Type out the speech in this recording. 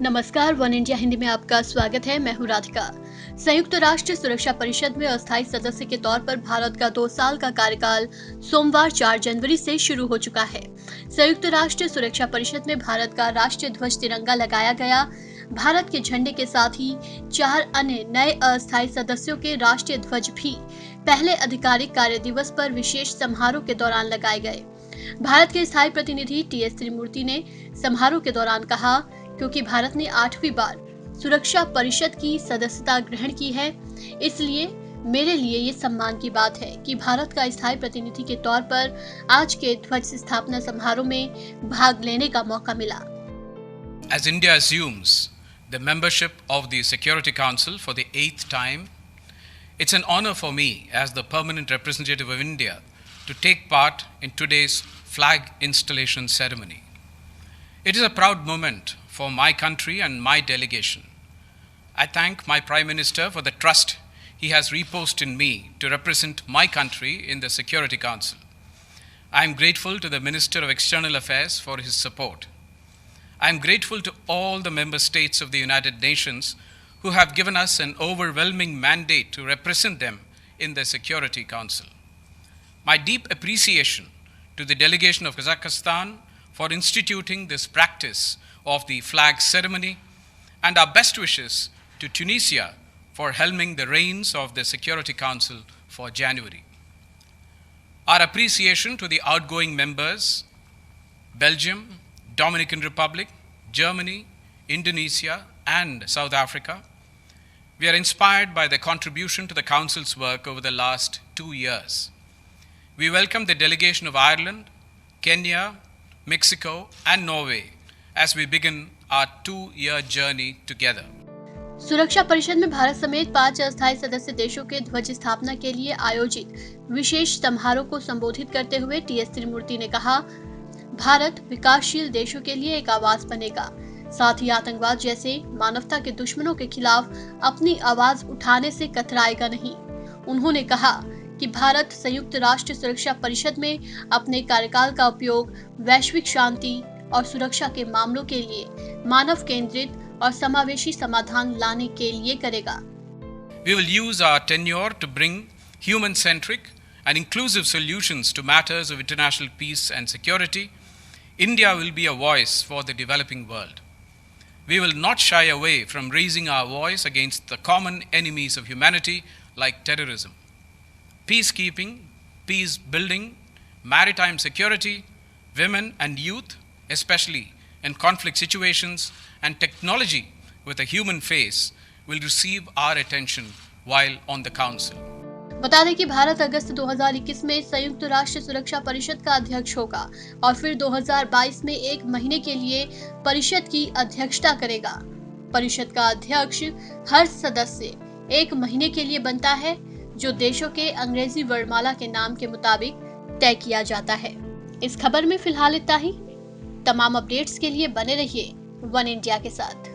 नमस्कार, one India Hindi में आपका स्वागत है। मैं हूं राधिका। संयुक्त राष्ट्र सुरक्षा परिषद में अस्थायी सदस्य के तौर पर भारत का 2 साल का कार्यकाल सोमवार 4 जनवरी से शुरू हो चुका है। संयुक्त राष्ट्र सुरक्षा परिषद में भारत का राष्ट्रीय ध्वज तिरंगा लगाया गया। भारत के झंडे के साथ ही 4 अन्य नए अस्थायी सदस्यों के राष्ट्रीय ध्वज भी पहले आधिकारिक कार्य दिवस पर विशेष समारोह के दौरान लगाए गए। भारत के स्थायी प्रतिनिधि टीएस त्रिमूर्ति ने समारोह के दौरान कहा, क्योंकि भारत ने 8वीं बार सुरक्षा परिषद की सदस्यता ग्रहण की है, इसलिए मेरे लिए ये सम्मान की बात है कि भारत का स्थायी प्रतिनिधि के तौर पर आज के ध्वज स्थापना समारोह में भाग लेने का मौका मिला। As India assumes the membership of the Security Council for the 8th time, it's an honor for me as the permanent representative of India to take part in today's flag installation ceremony. It is a proud moment for my country and my delegation. I thank my Prime Minister for the trust he has reposed in me to represent my country in the Security Council. I am grateful to the Minister of External Affairs for his support. I am grateful to all the member states of the United Nations who have given us an overwhelming mandate to represent them in the Security Council. My deep appreciation to the delegation of Kazakhstan for instituting this practice of the flag ceremony, and our best wishes to Tunisia for helming the reins of the Security Council for January. Our appreciation to the outgoing members, Belgium, Dominican Republic, Germany, Indonesia, and South Africa. We are inspired by their contribution to the Council's work over the last 2 years. We welcome the delegation of Ireland, Kenya, Mexico, and Norway as we begin our 2-year journey together. सुरक्षा परिषद में भारत समेत 5 अस्थायी सदस्य देशों के ध्वज स्थापना के लिए आयोजित विशेष समारोह को संबोधित करते हुए टीएस त्रिमूर्ति ने कहा, भारत विकासशील देशों के लिए एक आवाज बनेगा, साथ ही आतंकवाद जैसे मानवता के दुश्मनों के खिलाफ अपनी आवाज उठाने से कतराएगा नहीं। उन्होंने कहा कि भारत संयुक्त राष्ट्र सुरक्षा परिषद में अपने कार्यकाल का उपयोग वैश्विक शांति और सुरक्षा के मामलों के लिए मानव केंद्रित और समावेशी समाधान लाने के लिए करेगा। We will use our tenure to bring human-centric and inclusive solutions to matters of international peace and security. India will be a voice for the developing world. We will not shy away from raising our voice against the common enemies of humanity like terrorism, peacekeeping, peace building, maritime security, women and youth, especially in conflict situations, and technology with a human face will receive our attention while on the council. बता दें कि भारत अगस्त 2021 में संयुक्त राष्ट्र सुरक्षा परिषद का अध्यक्ष होगा और फिर 2022 में 1 महीने के लिए परिषद की अध्यक्षता करेगा। परिषद का अध्यक्ष हर सदस्य 1 महीने के लिए बनता है, जो देशों के अंग्रेजी वर्णमाला के नाम के मुताबिक तय किया जाता है। इस खबर में फिलहाल इतना ही। तमाम अपडेट्स के लिए बने रहिए वन इंडिया के साथ।